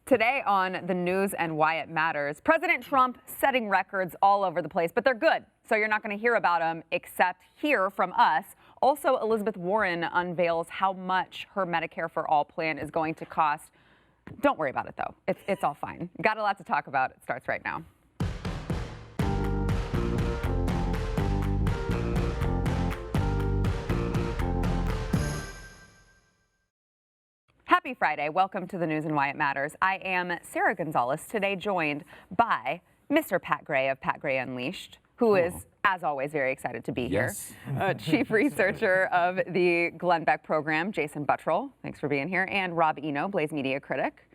Today on the news and why it matters, President Trump setting records all over the place, but they're good. So you're not going to hear about them except hear from us. Also, Elizabeth Warren unveils how much her Medicare for All plan is going to cost. Don't worry about it, though. It's all fine. Got a lot to talk about. It starts right now. Happy Friday. Welcome to the news and why it matters. I am Sara Gonzalez, today joined by Mr. Pat Gray of Pat Gray Unleashed, who is, as always, very excited to be here. Chief researcher of the Glenn Beck program, Jason Buttrill. Thanks for being here. And Rob Eno, Blaze Media critic.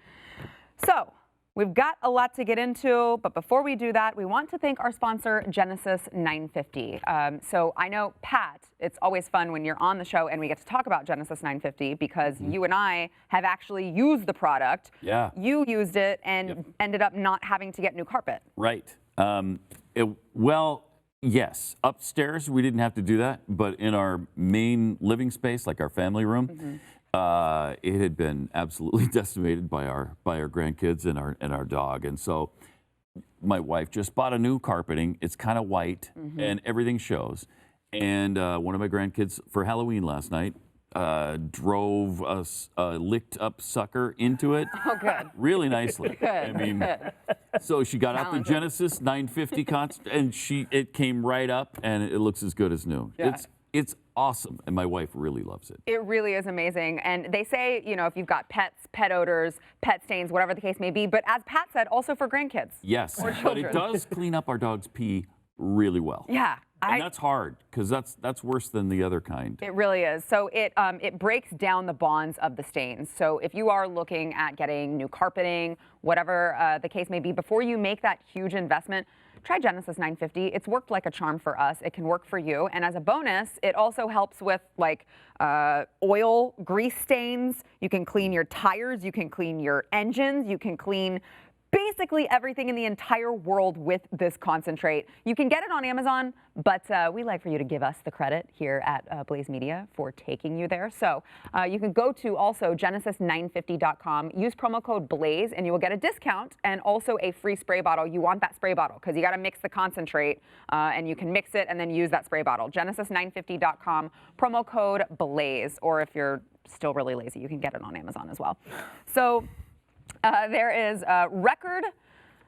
So we've got a lot to get into, but before we do that, we want to thank our sponsor, Genesis 950. So I know, Pat, it's always fun when you're on the show and we get to talk about Genesis 950 because you and I have actually used the product. Yeah. You used it and ended up not having to get new carpet. Right. Well, yes. Upstairs, we didn't have to do that, but in our main living space, like our family room, it had been absolutely decimated by our grandkids and our dog. And so my wife just bought a new carpeting. It's kind of white and everything shows. And one of my grandkids for Halloween last night drove a licked up sucker into it. Oh, good. Really nicely. Good. I mean, so she got out the Genesis 950 and it came right up and it looks as good as new. Yeah. It's awesome, and my wife really loves it. It really is amazing. And they say, you know, if you've got pets, pet odors, pet stains, whatever the case may be, but as Pat said, also for grandkids. Yes, or but children. it does clean up our dog's pee really well. Yeah. And that's hard, because that's worse than the other kind. It really is. So it breaks down the bonds of the stains. So if you are looking at getting new carpeting, whatever the case may be, before you make that huge investment, try Genesis 950. It's worked like a charm for us. It can work for you. And as a bonus, it also helps with like oil, grease stains. You can clean your tires. You can clean your engines. You can clean basically everything in the entire world with this concentrate. You can get it on Amazon, but we like for you to give us the credit here at Blaze Media for taking you there. So you can go to also genesis950.com, use promo code BLAZE, and you will get a discount and also a free spray bottle. You want that spray bottle because you got to mix the concentrate, and you can mix it and then use that spray bottle. Genesis950.com, promo code BLAZE, or if you're still really lazy, you can get it on Amazon as well. So there is a record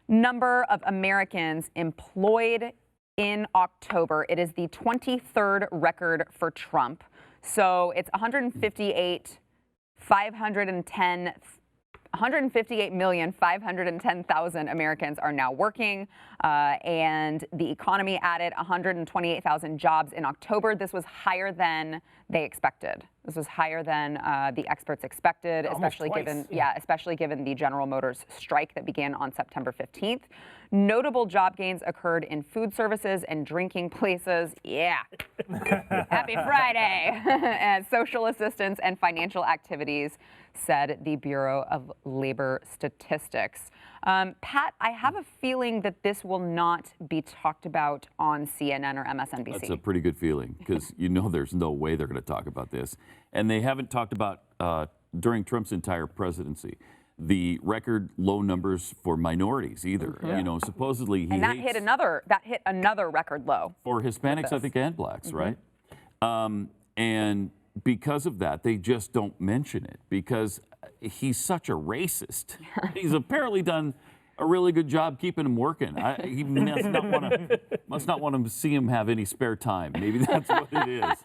number of Americans employed in October. It is the 23rd record for Trump. So it's 158,510,000 Americans are now working, and the economy added 128,000 jobs in October. This was higher than they expected. This was higher than the experts expected, especially given the General Motors strike that began on September 15th. Notable job gains occurred in food services and drinking places. Yeah. Happy Friday. And social assistance and financial activities, said the Bureau of Labor Statistics. Pat, I have a feeling that this will not be talked about on CNN or MSNBC. That's a pretty good feeling, because you know there's no way they're going to talk about this. And they haven't talked about, during Trump's entire presidency, the record low numbers for minorities either. You know, supposedly he hit another record low for Hispanics, I think, and blacks, right? And because of that, they just don't mention it because he's such a racist. He's apparently done a really good job keeping him working. He must not want to see him have any spare time. Maybe that's what it is.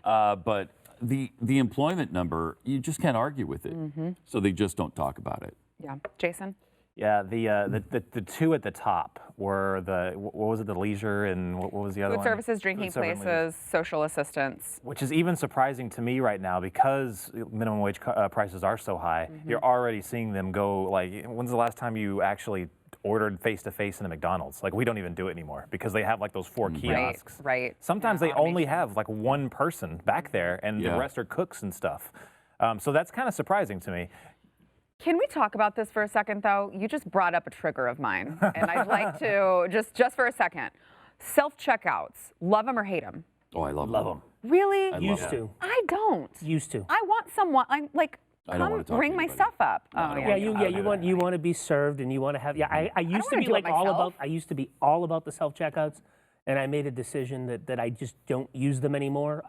But the employment number, you just can't argue with it. So they just don't talk about it. Yeah. Jason? Yeah, the two at the top were what was it, the leisure, and what was the other one? Food services, drinking places, social assistance. Which is even surprising to me right now because minimum wage prices are so high. You're already seeing them go, like, when's the last time you actually ordered face-to-face in a McDonald's? Like, we don't even do it anymore because they have like those 4 kiosks. Right. Sometimes they only have like one person back there and the rest are cooks and stuff. So that's kind of surprising to me. Can we talk about this for a second, though? You just brought up a trigger of mine, and I'd like to, just for a second. Self-checkouts, love them or hate them? Oh, I love them. Really? I Used to. I don't. Used to. I want someone, I'm like, I don't want to talk ring to my anybody. stuff up. No, I Oh, don't yeah. want to. you want to be served, and you want to have. Yeah, I used to wanna be do it like all myself. about. I used to be all about the self checkouts, and I made a decision that I just don't use them anymore.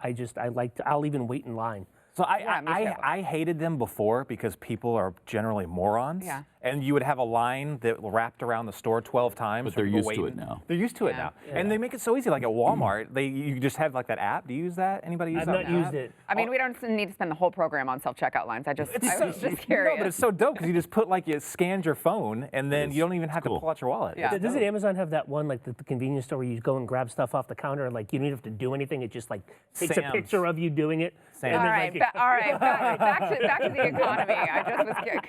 I'll even wait in line. So me too. I hated them before because people are generally morons. Yeah. And you would have a line that wrapped around the store 12 times. But they're for people used to it waiting. now. They're used to it now. And they make it so easy. Like at Walmart, you just have like that app. Do you use that? Anybody use I've that? not used it. I mean, we don't need to spend the whole program on self-checkout lines. I was just curious. No, but it's so dope because you just put like, it scans your phone and then you don't even have to pull out your wallet. Yeah. Doesn't Amazon have that one, like the convenience store where you go and grab stuff off the counter, like you don't even have to do anything, it just like takes Sam's. a picture of you doing it? Sam's. and All then, right, like, all right. Back to the economy.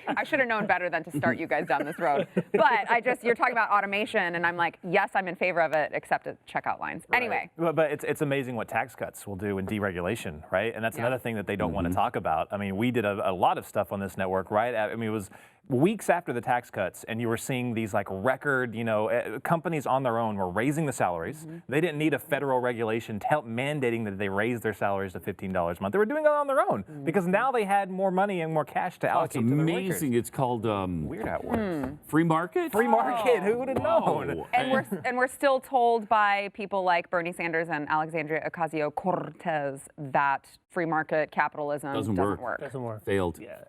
I should have known better than to start you guys down this road. But you're talking about automation, and I'm like, yes, I'm in favor of it, except at checkout lines. Right. Anyway. But it's amazing what tax cuts will do in deregulation, right? And that's another thing that they don't want to talk about. I mean, we did a lot of stuff on this network, right? I mean, it was weeks after the tax cuts, and you were seeing these like record, companies on their own were raising the salaries. They didn't need a federal regulation mandating that they raise their salaries to $15 a month. They were doing it on their own because now they had more money and more cash to allocate to their workers. Amazing. It's called Weird how it works. free market. Free market. Who would have known? And we're still told by people like Bernie Sanders and Alexandria Ocasio-Cortez that free market capitalism doesn't work. Doesn't work. Failed. Yeah.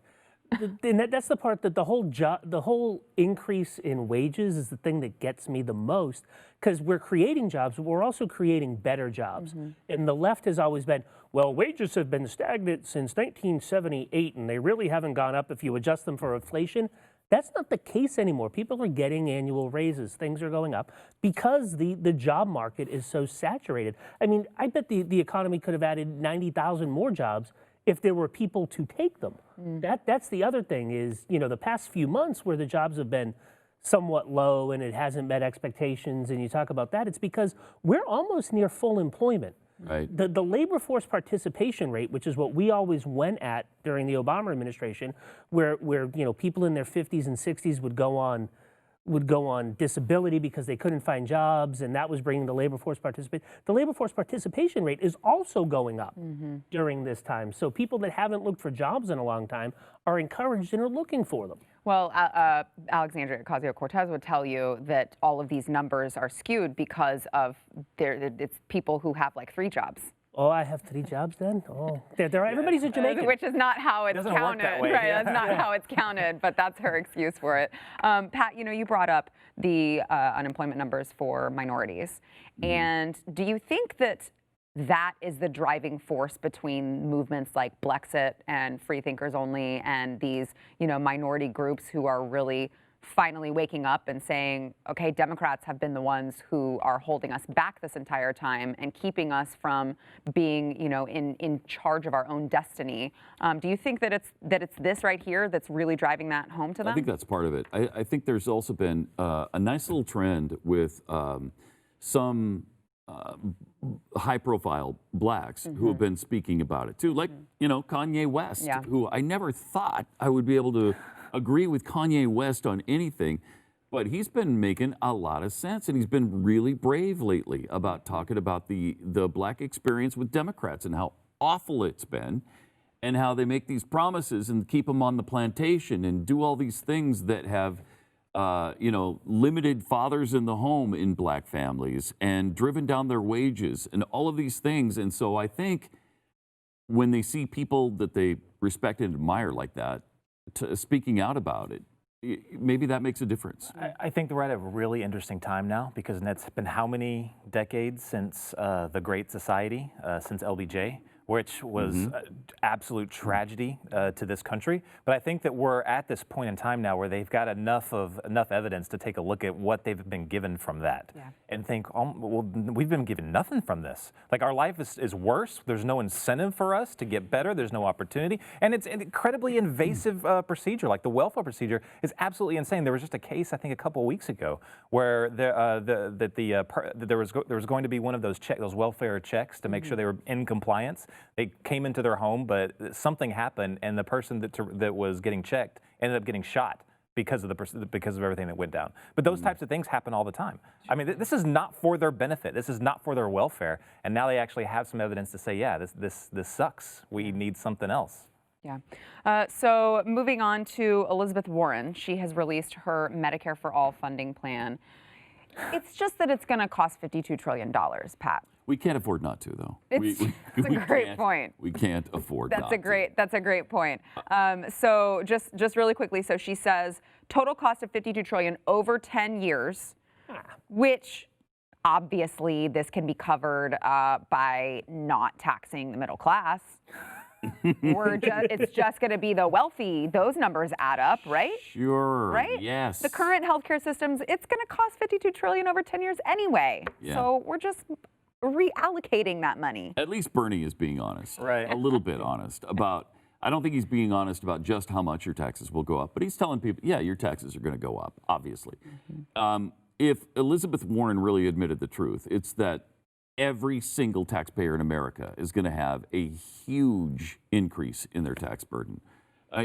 And that's the part that the whole increase in wages is the thing that gets me the most, because we're creating jobs, but we're also creating better jobs. And the left has always been, well, wages have been stagnant since 1978, and they really haven't gone up if you adjust them for inflation. That's not the case anymore. People are getting annual raises. Things are going up because the job market is so saturated. I mean, I bet the economy could have added 90,000 more jobs if there were people to take them. That's the other thing is, the past few months where the jobs have been somewhat low and it hasn't met expectations, and you talk about that, it's because we're almost near full employment. Right. The labor force participation rate, which is what we always went at during the Obama administration, where people in their 50s and 60s would go on disability because they couldn't find jobs, and that was bringing the labor force participation. The labor force participation rate is also going up during this time. So people that haven't looked for jobs in a long time are encouraged and are looking for them. Well, Alexandria Ocasio-Cortez would tell you that all of these numbers are skewed because of it's people who have like 3 jobs. Oh, I have 3 jobs then? Oh, everybody's a Jamaican. Which is not how it's Doesn't work counted. that way. Right, Yeah. that's not how it's counted, but that's her excuse for it. Pat, you brought up the unemployment numbers for minorities. And do you think that is the driving force between movements like Blexit and Free Thinkers Only and these, minority groups who are really finally waking up and saying, okay, Democrats have been the ones who are holding us back this entire time and keeping us from being, in charge of our own destiny. Do you think that it's this right here that's really driving that home to them? I think that's part of it. I think there's also been a nice little trend with some high-profile blacks who have been speaking about it too, like Kanye West, who I never thought I would be able to agree with Kanye West on anything, but he's been making a lot of sense, and he's been really brave lately about talking about the black experience with Democrats and how awful it's been, and how they make these promises and keep them on the plantation and do all these things that have limited fathers in the home in black families and driven down their wages and all of these things. And so I think when they see people that they respect and admire like that, speaking out about it, maybe that makes a difference. I think we're at a really interesting time now because it's been how many decades since the Great Society, since LBJ, which was absolute tragedy to this country. But I think that we're at this point in time now where they've got enough evidence to take a look at what they've been given from that and think, well, we've been given nothing from this. Like our life is worse. There's no incentive for us to get better. There's no opportunity. And it's an incredibly invasive procedure. Like the welfare procedure is absolutely insane. There was just a case, I think, a couple of weeks ago where there was going to be one of those welfare checks to make sure they were in compliance. They came into their home, but something happened, and the person that was getting checked ended up getting shot because of everything that went down. But those types of things happen all the time. I mean, this is not for their benefit. This is not for their welfare. And now they actually have some evidence to say, yeah, this sucks. We need something else. Yeah. So moving on to Elizabeth Warren, she has released her Medicare for All funding plan. It's just that it's going to cost $52 trillion, Pat. We can't afford not to, though. It's a great point. We can't afford That's not That's a great point. So just really quickly, so she says total cost of $52 trillion over 10 years, which obviously this can be covered by not taxing the middle class. It's just going to be the wealthy. Those numbers add up, right? Sure. Right? Yes. The current healthcare systems, it's going to cost $52 trillion over 10 years anyway. Yeah. So we're just reallocating that money. At least Bernie is being honest. Right. A little bit honest about. I don't think he's being honest about just how much your taxes will go up, but he's telling people, yeah, your taxes are going to go up, obviously. If Elizabeth Warren really admitted the truth, it's that every single taxpayer in America is going to have a huge increase in their tax burden.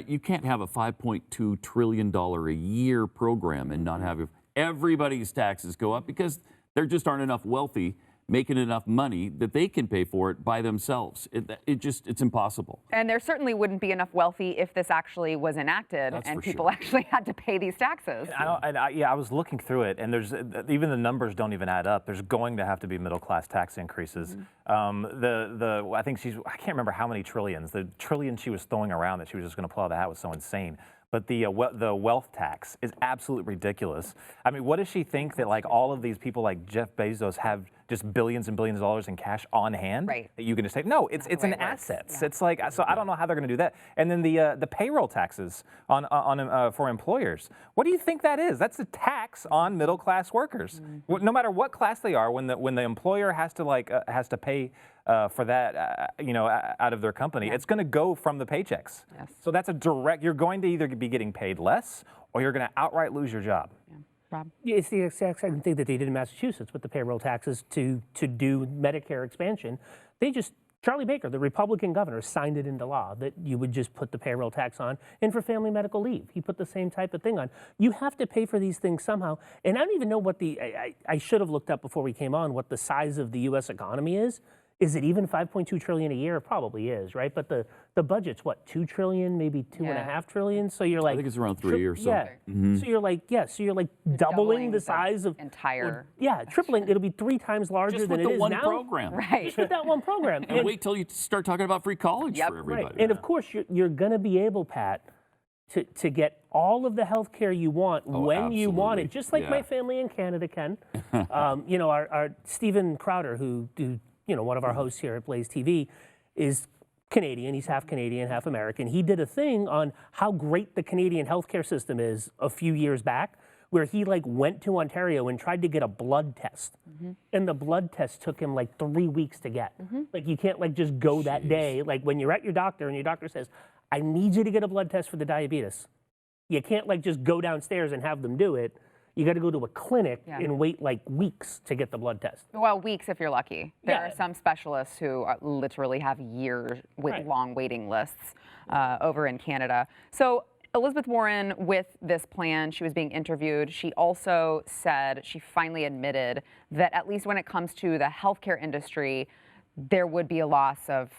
You can't have a $5.2 trillion a year program and not have everybody's taxes go up because there just aren't enough wealthy making enough money that they can pay for it by themselves. It's impossible. And there certainly wouldn't be enough wealthy if this actually was enacted and people actually had to pay these taxes. I was looking through it, and there's even the numbers don't even add up. There's going to have to be middle class tax increases. I think I can't remember how many trillions. The trillion she was throwing around that she was just going to pull out of the hat was so insane. But the wealth tax is absolutely ridiculous. I mean, what does she think that like all of these people like Jeff Bezos have just billions and billions of dollars in cash on hand that you can just say? No, it's an assets. Yeah. It's like, so I don't know how they're going to do that. And then the payroll taxes for employers. What do you think that is? That's a tax on middle class workers. No matter what class they are, when the employer has to pay for that, out of their company, it's going to go from the paychecks. Yes. So that's a direct. You're going to either be getting paid less, or you're going to outright lose your job. Yeah. Rob? Yeah, it's the exact same thing that they did in Massachusetts with the payroll taxes to do Medicare expansion. Charlie Baker, the Republican governor, signed it into law that you would just put the payroll tax on. And for family medical leave, he put the same type of thing on. You have to pay for these things somehow. And I don't even know what I should have looked up before we came on what the size of the U.S. economy is. Is it even $5.2 trillion a year? It probably is, right? But the budget's what, $2 trillion, maybe $2.5 trillion? So you're like, I think it's around 3 or so. Yeah. So you're like, doubling the size of entire. Tripling. It'll be 3 times larger Just than with it the is one now. program. Right. Just with that one program. And wait till you start talking about free college for everybody. Right. And of course, you're going to be able, Pat, to get all of the health care you want when you want it, just like my family in Canada can. Our Stephen Crowder, who one of our hosts here at BlazeTV, is Canadian. He's half Canadian, half American. He did a thing on how great the Canadian healthcare system is a few years back, where he went to Ontario and tried to get a blood test. And the blood test took him 3 weeks to get. You can't just go that day. When you're at your doctor and your doctor says, I need you to get a blood test for the diabetes. You can't just go downstairs and have them do it. You got to go to a clinic and wait weeks to get the blood test. Well, weeks if you're lucky. There are some specialists who literally have years with long waiting lists over in Canada. So Elizabeth Warren, with this plan, she was being interviewed. She also said, she finally admitted that at least when it comes to the healthcare industry, there would be a loss of,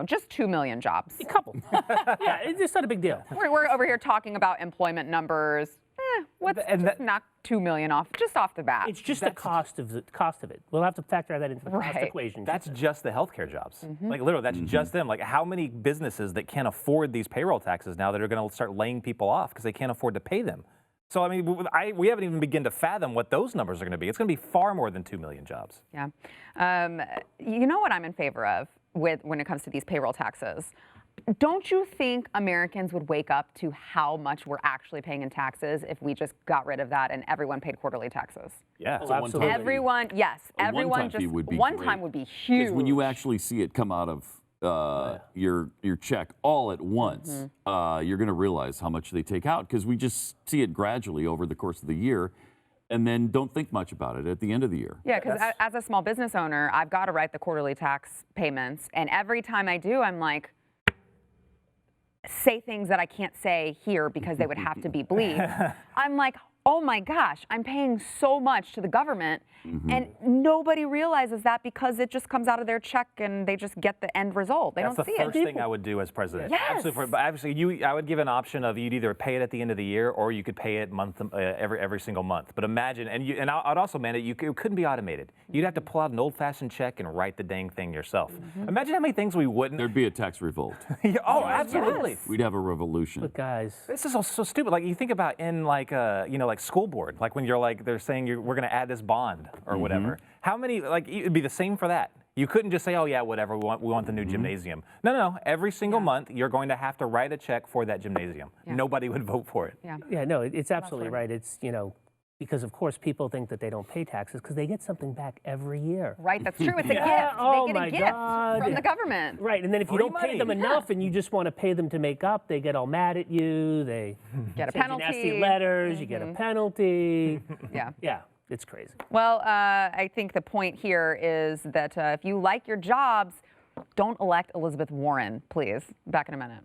just 2 million jobs. A couple. Yeah, it's just not a big deal. We're over here talking about employment numbers. Let's knock 2 million off, just off the bat. It's just the cost of it. We'll have to factor that into the cost equation. That's just the healthcare jobs. Literally, that's just them. How many businesses that can't afford these payroll taxes now that are going to start laying people off because they can't afford to pay them? So, I mean, we haven't even begun to fathom what those numbers are going to be. It's going to be far more than 2 million jobs. Yeah. You know what I'm in favor of when it comes to these payroll taxes? Don't you think Americans would wake up to how much we're actually paying in taxes if we just got rid of that and everyone paid quarterly taxes? Yeah, absolutely. Everyone, everyone just one time would be huge. Because when you actually see it come out of your check all at once, you're going to realize how much they take out because we just see it gradually over the course of the year. And then don't think much about it at the end of the year. Yeah, because as a small business owner, I've got to write the quarterly tax payments. And every time I do, I'm like, say things that I can't say here because they would have to be bleeped. I'm like, oh my gosh, I'm paying so much to the government, and nobody realizes that because it just comes out of their check and they just get the end result. They That's don't the see first it. thing I would do as president. Yes. Absolutely. But obviously, I would give an option of you'd either pay it at the end of the year or you could pay it every single month. But imagine, and I'd also mandate it couldn't be automated. You'd have to pull out an old-fashioned check and write the dang thing yourself. Imagine how many things we wouldn't. There'd be a tax revolt. Oh, absolutely. We'd have a revolution. But guys, This is so stupid. Like you think about in like like school board, like when you're like they're saying we're going to add this bond or whatever. How many it'd be the same for that. You couldn't just say, oh yeah, whatever, we want the new gymnasium. No. Every single month you're going to have to write a check for that gymnasium. Nobody would vote for it. yeah, no, it's absolutely right. It's because of course people think that they don't pay taxes because they get something back every year. Right, that's true. It's a gift. Oh They get my a gift God. from the government. Right, and then if you Free don't pay money. them enough and you just want to pay them to make up, they get all mad at you. They Get a send you penalty. nasty letters. You get a penalty. Yeah. It's crazy. Well, I think the point here is that if you like your jobs, don't elect Elizabeth Warren, please. Back in a minute.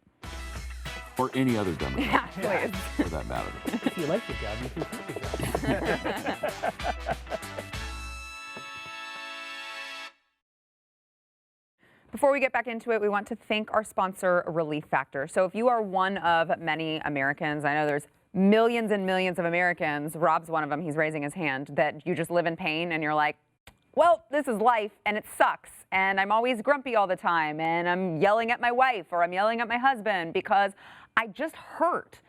Or any other Democrat, Please. for that matter. If you like your job, you can keep your job. Before we get back into it, we want to thank our sponsor, Relief Factor. So if you are one of many Americans, I know there's millions and millions of Americans, Rob's one of them, he's raising his hand, that you just live in pain and you're like, well, this is life and it sucks and I'm always grumpy all the time and I'm yelling at my wife or I'm yelling at my husband because I just hurt.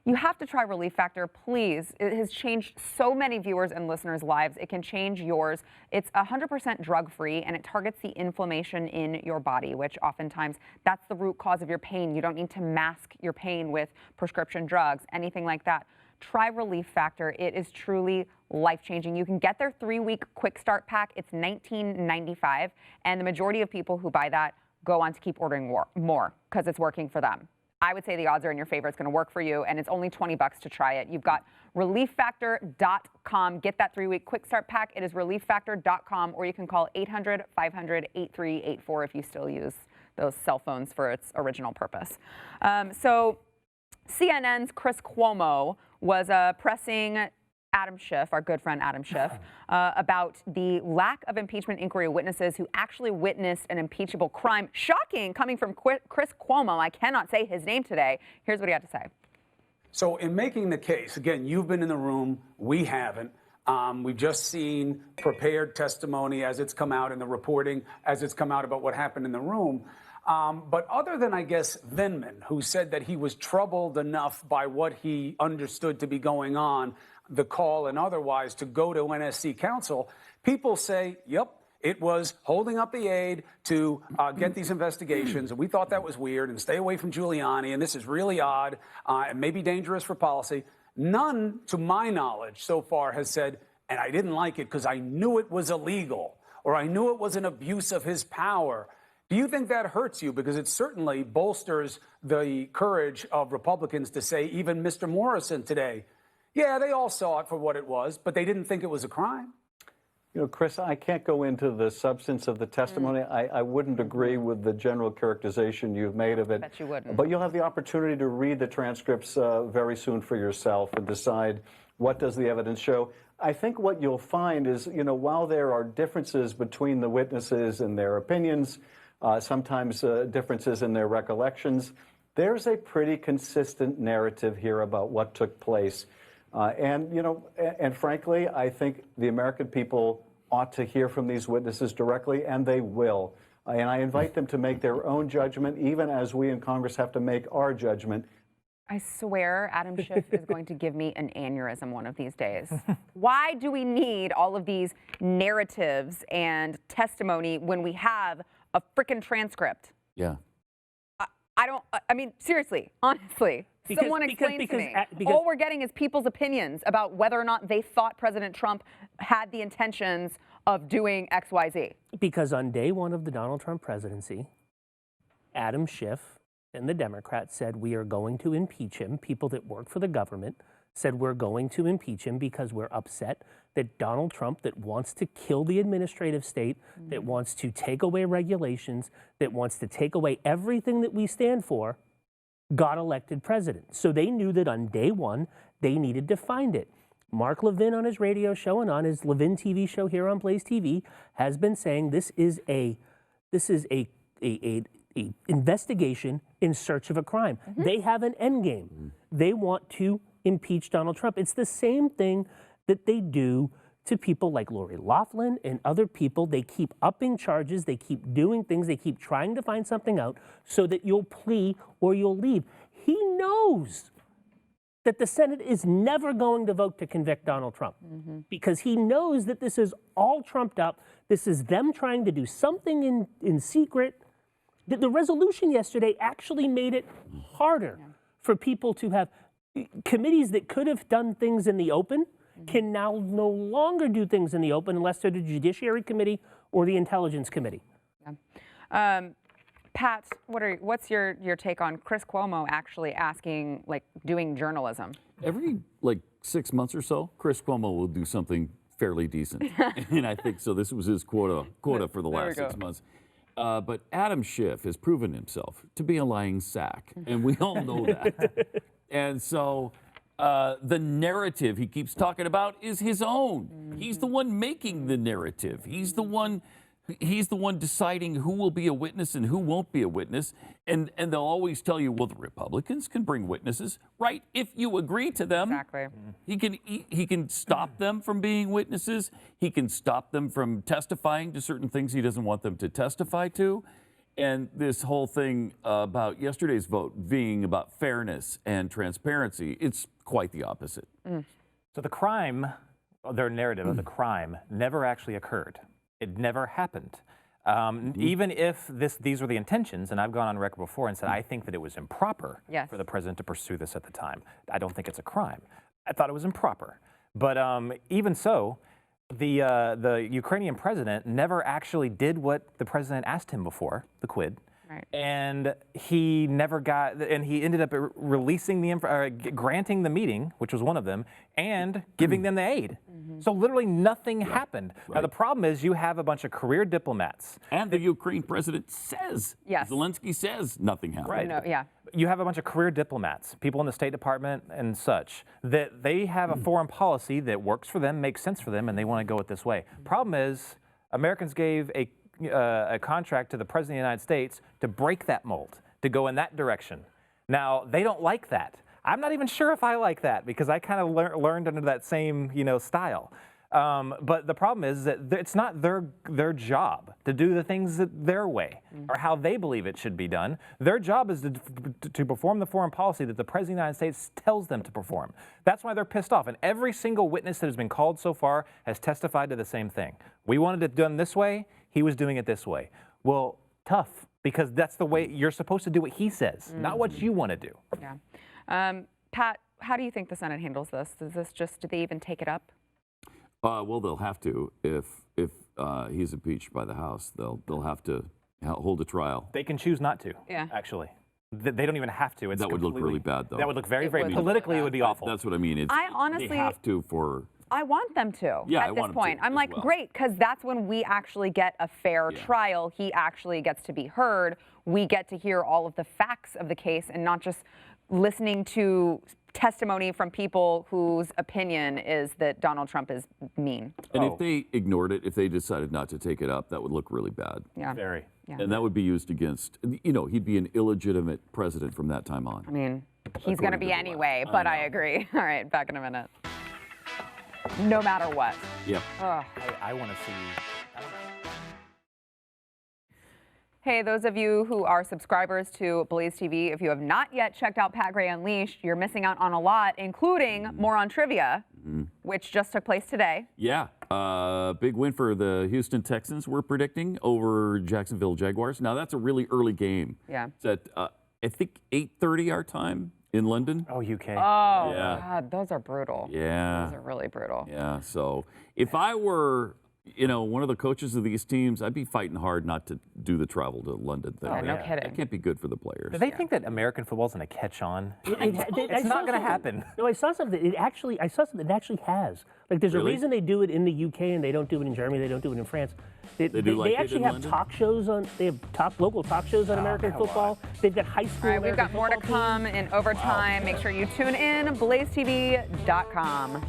You have to try Relief Factor, please. It has changed so many viewers and listeners' lives. It can change yours. It's 100% drug-free, and it targets the inflammation in your body, which oftentimes that's the root cause of your pain. You don't need to mask your pain with prescription drugs, anything like that. Try Relief Factor. It is truly life-changing. You can get their 3-week quick start pack. It's $19.95, and the majority of people who buy that go on to keep ordering more because it's working for them. I would say the odds are in your favor. It's going to work for you, and it's only $20 to try it. You've got relieffactor.com. Get that 3-week quick start pack. It is relieffactor.com, or you can call 800-500-8384 if you still use those cell phones for its original purpose. So CNN's Chris Cuomo was pressing Adam Schiff, our good friend Adam Schiff, about the lack of impeachment inquiry witnesses who actually witnessed an impeachable crime. Shocking, coming from Chris Cuomo. I cannot say his name today. Here's what he had to say. So in making the case, again, you've been in the room, we haven't. We've just seen prepared testimony as it's come out in the reporting, as it's come out about what happened in the room. But other than, I guess, Vindman, who said that he was troubled enough by what he understood to be going on, the call and otherwise, to go to NSC counsel, people say, yep, it was holding up the aid to get these investigations. And we thought that was weird and stay away from Giuliani. And this is really odd and maybe dangerous for policy. None, to my knowledge, so far has said, and I didn't like it because I knew it was illegal or I knew it was an abuse of his power. Do you think that hurts you? Because it certainly bolsters the courage of Republicans to say, even Mr. Morrison today, yeah, they all saw it for what it was, but they didn't think it was a crime. You know, Chris, I can't go into the substance of the testimony. I wouldn't agree with the general characterization you've made of it. Bet you wouldn't. But you'll have the opportunity to read the transcripts very soon for yourself and decide what does the evidence show. I think what you'll find is, you know, while there are differences between the witnesses and their opinions, sometimes differences in their recollections, there's a pretty consistent narrative here about what took place. And frankly, I think the American people ought to hear from these witnesses directly, and they will. And I invite them to make their own judgment, even as we in Congress have to make our judgment. I swear Adam Schiff is going to give me an aneurysm one of these days. Why do we need all of these narratives and testimony when we have a frickin' transcript? Yeah. I mean, seriously, honestly. Someone explain to me. All we're getting is people's opinions about whether or not they thought President Trump had the intentions of doing X, Y, Z. Because on day one of the Donald Trump presidency, Adam Schiff and the Democrats said we are going to impeach him. People that work for the government said we're going to impeach him because we're upset that Donald Trump, that wants to kill the administrative state, that wants to take away regulations, that wants to take away everything that we stand for, got elected president. So they knew that on day one, they needed to find it. Mark Levin on his radio show and on his Levin TV show here on Blaze TV has been saying this is a investigation in search of a crime. They have an end game. They want to impeach Donald Trump. It's the same thing that they do to people like Lori Loughlin and other people. They keep upping charges. They keep doing things. They keep trying to find something out so that you'll plea or you'll leave. He knows that the Senate is never going to vote to convict Donald Trump because he knows that this is all trumped up. This is them trying to do something in secret. The resolution yesterday actually made it harder for people to have committees that could have done things in the open can now no longer do things in the open unless they're the Judiciary Committee or the Intelligence Committee. Pat, what's your take on Chris Cuomo actually asking, like, doing journalism? Every 6 months or so, Chris Cuomo will do something fairly decent, and I think so. This was his quota for the last 6 months. But Adam Schiff has proven himself to be a lying sack, and we all know that. And so the narrative he keeps talking about is his own. He's the one making the narrative. He's the one deciding who will be a witness and who won't be a witness. And they'll always tell you, well, the Republicans can bring witnesses, right? If you agree to them. Exactly. He can stop them from being witnesses. He can stop them from testifying to certain things he doesn't want them to testify to. And this whole thing about yesterday's vote being about fairness and transparency, it's quite the opposite. So the crime, their narrative of the crime, never actually occurred. It never happened. Even if these were the intentions, and I've gone on record before and said I think that it was improper for the president to pursue this at the time. I don't think it's a crime. I thought it was improper. But even so, the Ukrainian president never actually did what the president asked him before, the quid. Right. And he never got, and he ended up releasing granting the meeting, which was one of them, and giving them the aid. So literally nothing happened. Now the problem is you have a bunch of career diplomats. And the Ukraine president says, Yes. Zelensky says nothing happened. Right. No, yeah. You have a bunch of career diplomats, people in the State Department and such, that they have a foreign policy that works for them, makes sense for them, and they want to go it this way. Problem is, Americans gave a contract to the President of the United States to break that mold, to go in that direction. Now, they don't like that. I'm not even sure if I like that because I kind of learned under that same, style. But the problem is that it's not their job to do the things their way or how they believe it should be done. Their job is to perform the foreign policy that the President of the United States tells them to perform. That's why they're pissed off. And every single witness that has been called so far has testified to the same thing. We wanted it done this way. He was doing it this way. Well, tough, because that's the way you're supposed to do what he says, not what you want to do. Yeah. Pat, how do you think the Senate handles this? Do they even take it up? Well, they'll have to if he's impeached by the House. They'll have to hold a trial. They can choose not to. Yeah. Actually, they don't even have to. That would look really bad, though. That would look very politically. It would be awful. That's what I mean. I honestly they have to for. I want them to Yeah, at this point. I'm like, well. great, because that's when we actually get a fair trial. He actually gets to be heard. We get to hear all of the facts of the case and not just listening to testimony from people whose opinion is that Donald Trump is mean. And if they ignored it, if they decided not to take it up, that would look really bad. Yeah. Very. Yeah. And that would be used against, he'd be an illegitimate president from that time on. I mean, he's going to be anyway, but I agree. All right, back in a minute. No matter what. Yep. I want to see. Hey, those of you who are subscribers to Blaze TV, if you have not yet checked out Pat Gray Unleashed, you're missing out on a lot, including more on trivia, which just took place today. Yeah. Big win for the Houston Texans, we're predicting, over Jacksonville Jaguars. Now, that's a really early game. Yeah. It's at, I think, 8:30 our time in London. Oh, UK. Oh, Yeah. God, those are brutal. Yeah. Those are really brutal. Yeah. So if I were, one of the coaches of these teams, I'd be fighting hard not to do the travel to London thing. Oh, no kidding. That can't be good for the players. Do they think that American football's going to catch on? It's It's not going to happen. No, I saw something. I saw something that actually has. Like, there's Really? a reason they do it in the UK and they don't do it in Germany. They don't do it in France. They do like they they actually did in have London? talk shows on. They have local talk shows on American football. They've got high school. All right, we've got American more to football teams. come in overtime. Make sure you tune in, blazetv.com.